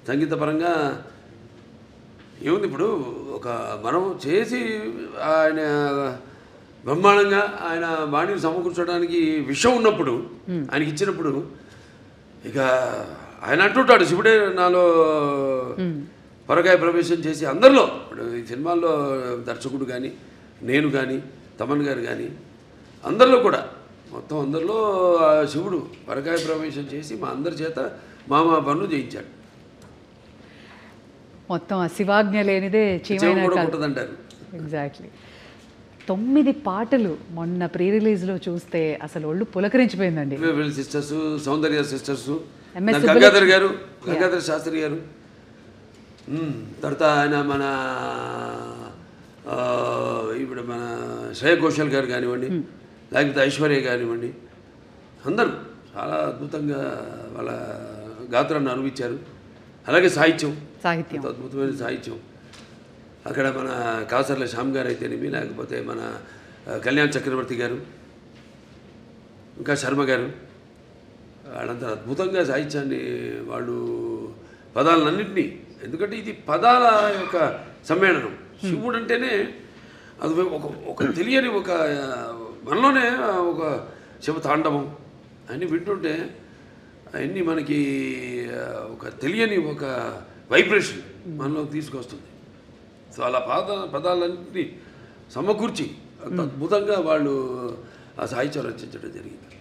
సంగీతపరంగా ఏముంది ఇప్పుడు ఒక మనం చేసి ఆయన బ్రహ్మాండంగా ఆయన బాణీని సమకూర్చడానికి విషయం ఉన్నప్పుడు ఆయనకి ఇచ్చినప్పుడు ఇక ఆయన అంటుంటాడు శివుడే నాలో పరకాయ ప్రవేశం చేసి అందరిలో ఇప్పుడు ఈ సినిమాల్లో దర్శకుడు కానీ నేను కానీ తమన్ గారు కానీ అందరిలో కూడా మొత్తం అందరిలో శివుడు పరకాయ ప్రవేశం చేసి మా అందరి చేత మా పనులు చేయించాడు. మొత్తం ఆ శివాజ్ఞ లేనిదే అంటారు. ఎగ్జాక్ట్లీ. 9 పాటలు మొన్న ప్రీ రిలీజ్లో చూస్తే అసలు ఒళ్ళు పులకరించిపోయిందండి. సిస్టర్స్, సౌందర్య సిస్టర్స్, గంగాధర్ గారు, గంగాధర్ శాస్త్రి గారు, తర్వాత ఆయన మన ఇప్పుడు మన శ్రేయ ఘోషల్ గారు కానివ్వండి, లేకపోతే ఐశ్వర్య కానివ్వండి, అందరూ చాలా అద్భుతంగా వాళ్ళ గాత్రాన్ని అనుభవించారు. అలాగే సాహిత్యం అద్భుతమైన సాహిత్యం. అక్కడ మన కాసర్ల శ్యామ్ గారు అయితేనేమి, లేకపోతే మన కళ్యాణ్ చక్రవర్తి గారు, ఇంకా శర్మ గారు, వాళ్ళంతా అద్భుతంగా సాహిత్యాన్ని వాళ్ళు పదాలన్నింటినీ, ఎందుకంటే ఇది పదాల యొక్క సమ్మేళనం. శివుడు అంటేనే అది ఒక తెలియని ఒక మనలోనే ఒక శివ తాండవం అన్నీ వింటుంటే అవన్నీ మనకి ఒక తెలియని ఒక వైబ్రేషన్ మనలోకి తీసుకొస్తుంది. సో అలా పదాలన్నింటినీ సమకూర్చి అంత అద్భుతంగా వాళ్ళు ఆ సాహిత్యం రచించడం జరిగింది.